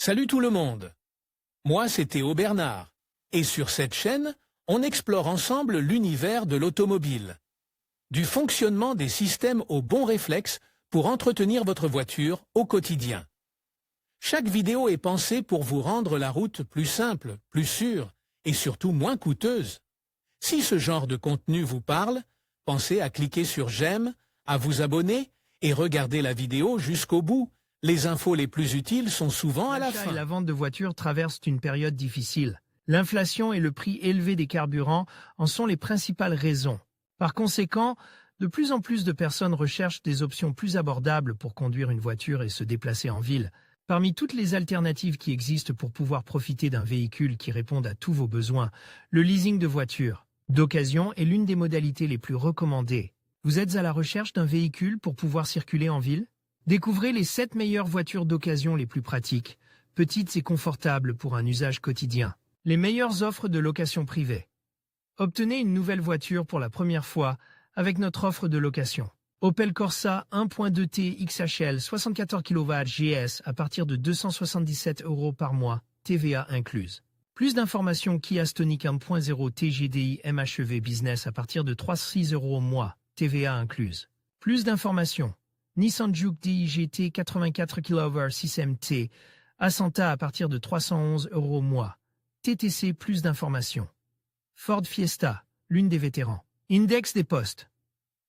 Salut tout le monde. Moi, c'est Théo Bernard. Et sur cette chaîne, on explore ensemble l'univers de l'automobile. Du fonctionnement des systèmes aux bons réflexes pour entretenir votre voiture au quotidien. Chaque vidéo est pensée pour vous rendre la route plus simple, plus sûre et surtout moins coûteuse. Si ce genre de contenu vous parle, pensez à cliquer sur j'aime, à vous abonner et regarder la vidéo jusqu'au bout. Les infos les plus utiles sont souvent à la L'achat fin. et la vente de voitures traversent une période difficile. L'inflation et le prix élevé des carburants en sont les principales raisons. Par conséquent, de plus en plus de personnes recherchent des options plus abordables pour conduire une voiture et se déplacer en ville. Parmi toutes les alternatives qui existent pour pouvoir profiter d'un véhicule qui réponde à tous vos besoins, le leasing de voiture d'occasion est l'une des modalités les plus recommandées. Vous êtes à la recherche d'un véhicule pour pouvoir circuler en ville? Découvrez les 7 meilleures voitures d'occasion les plus pratiques, petites et confortables pour un usage quotidien. Les meilleures offres de location privée. Obtenez une nouvelle voiture pour la première fois avec notre offre de location. Opel Corsa 1.2T XHL 74 kW GS à partir de 277 € par mois, TVA incluse. Plus d'informations Kia Stonic 1.0 TGDI MHEV Business à partir de 306 € au mois, TVA incluse. Plus d'informations Nissan Juke DIGT 84 kW 6MT, Ascenta à partir de 311 € au mois. TTC plus d'informations. Ford Fiesta, l'une des vétérans. Index des postes.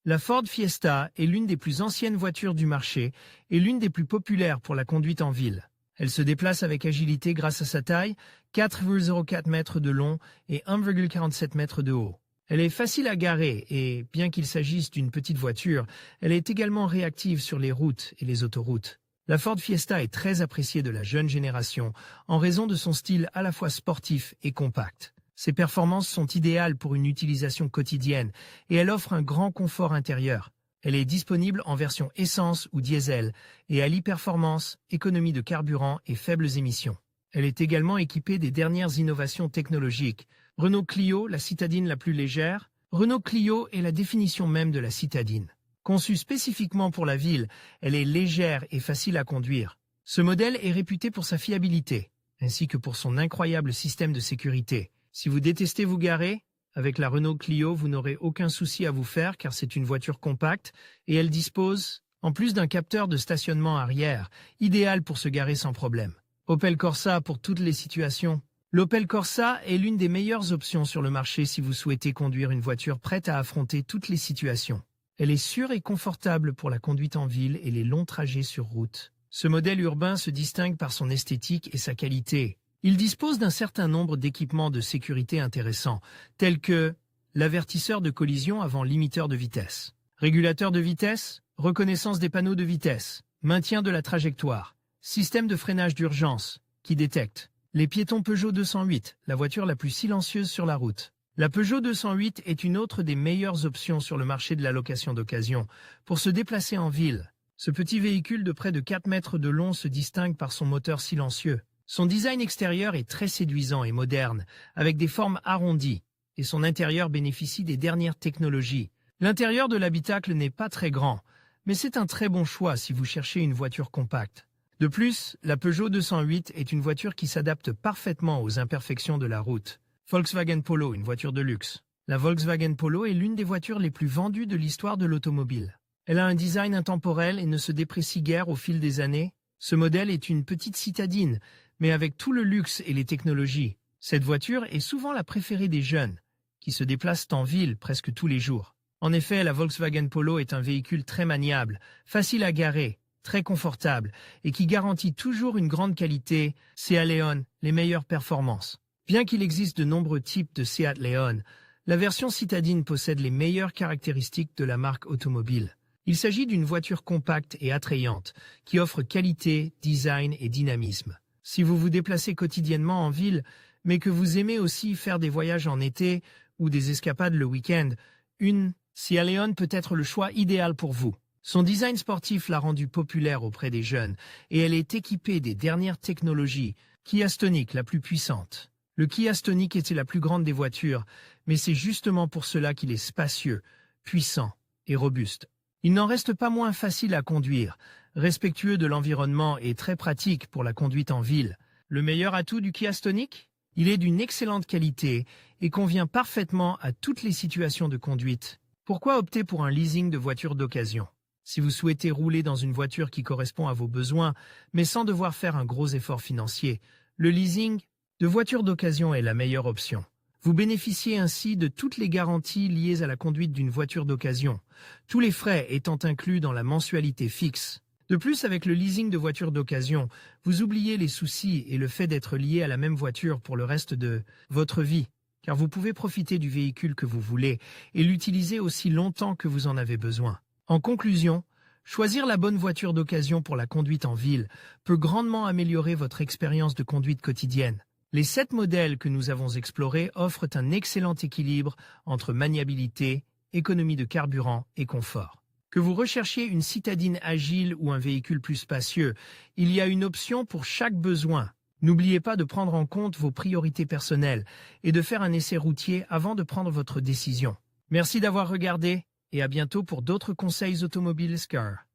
La Ford Fiesta est l'une des plus anciennes voitures du marché et l'une des plus populaires pour la conduite en ville. Elle se déplace avec agilité grâce à sa taille, 4,04 mètres de long et 1,47 mètres de haut. Elle est facile à garer et, bien qu'il s'agisse d'une petite voiture, elle est également réactive sur les routes et les autoroutes. La Ford Fiesta est très appréciée de la jeune génération en raison de son style à la fois sportif et compact. Ses performances sont idéales pour une utilisation quotidienne et elle offre un grand confort intérieur. Elle est disponible en version essence ou diesel et allie performance, économie de carburant et faibles émissions. Elle est également équipée des dernières innovations technologiques. Renault Clio, la citadine la plus légère. Renault Clio est la définition même de la citadine. Conçue spécifiquement pour la ville, elle est légère et facile à conduire. Ce modèle est réputé pour sa fiabilité, ainsi que pour son incroyable système de sécurité. Si vous détestez vous garer, avec la Renault Clio, vous n'aurez aucun souci à vous faire car c'est une voiture compacte et elle dispose, en plus d'un capteur de stationnement arrière, idéal pour se garer sans problème. Opel Corsa pour toutes les situations. L'Opel Corsa est l'une des meilleures options sur le marché si vous souhaitez conduire une voiture prête à affronter toutes les situations. Elle est sûre et confortable pour la conduite en ville et les longs trajets sur route. Ce modèle urbain se distingue par son esthétique et sa qualité. Il dispose d'un certain nombre d'équipements de sécurité intéressants, tels que l'avertisseur de collision avant limiteur de vitesse, régulateur de vitesse, reconnaissance des panneaux de vitesse, maintien de la trajectoire, système de freinage d'urgence, qui détecte les piétons Peugeot 208, la voiture la plus silencieuse sur la route. La Peugeot 208 est une autre des meilleures options sur le marché de la location d'occasion pour se déplacer en ville. Ce petit véhicule de près de 4 mètres de long se distingue par son moteur silencieux. Son design extérieur est très séduisant et moderne, avec des formes arrondies, et son intérieur bénéficie des dernières technologies. L'intérieur de l'habitacle n'est pas très grand, mais c'est un très bon choix si vous cherchez une voiture compacte. De plus, la Peugeot 208 est une voiture qui s'adapte parfaitement aux imperfections de la route. Volkswagen Polo, une voiture de luxe. La Volkswagen Polo est l'une des voitures les plus vendues de l'histoire de l'automobile. Elle a un design intemporel et ne se déprécie guère au fil des années. Ce modèle est une petite citadine, mais avec tout le luxe et les technologies. Cette voiture est souvent la préférée des jeunes, qui se déplacent en ville presque tous les jours. En effet, la Volkswagen Polo est un véhicule très maniable, facile à garer, très confortable et qui garantit toujours une grande qualité. Seat Leon, les meilleures performances. Bien qu'il existe de nombreux types de Seat Leon, la version citadine possède les meilleures caractéristiques de la marque automobile. Il s'agit d'une voiture compacte et attrayante, qui offre qualité, design et dynamisme. Si vous vous déplacez quotidiennement en ville, mais que vous aimez aussi faire des voyages en été ou des escapades le week-end, une Seat Leon peut être le choix idéal pour vous. Son design sportif l'a rendue populaire auprès des jeunes et elle est équipée des dernières technologies, Kia Stonic la plus puissante. Le Kia Stonic était la plus grande des voitures, mais c'est justement pour cela qu'il est spacieux, puissant et robuste. Il n'en reste pas moins facile à conduire, respectueux de l'environnement et très pratique pour la conduite en ville. Le meilleur atout du Kia Stonic? Il est d'une excellente qualité et convient parfaitement à toutes les situations de conduite. Pourquoi opter pour un leasing de voiture d'occasion? Si vous souhaitez rouler dans une voiture qui correspond à vos besoins, mais sans devoir faire un gros effort financier, le leasing de voiture d'occasion est la meilleure option. Vous bénéficiez ainsi de toutes les garanties liées à la conduite d'une voiture d'occasion, tous les frais étant inclus dans la mensualité fixe. De plus, avec le leasing de voiture d'occasion, vous oubliez les soucis et le fait d'être lié à la même voiture pour le reste de votre vie, car vous pouvez profiter du véhicule que vous voulez et l'utiliser aussi longtemps que vous en avez besoin. En conclusion, choisir la bonne voiture d'occasion pour la conduite en ville peut grandement améliorer votre expérience de conduite quotidienne. Les 7 modèles que nous avons explorés offrent un excellent équilibre entre maniabilité, économie de carburant et confort. Que vous recherchiez une citadine agile ou un véhicule plus spacieux, il y a une option pour chaque besoin. N'oubliez pas de prendre en compte vos priorités personnelles et de faire un essai routier avant de prendre votre décision. Merci d'avoir regardé et à bientôt pour d'autres conseils automobiles Scar.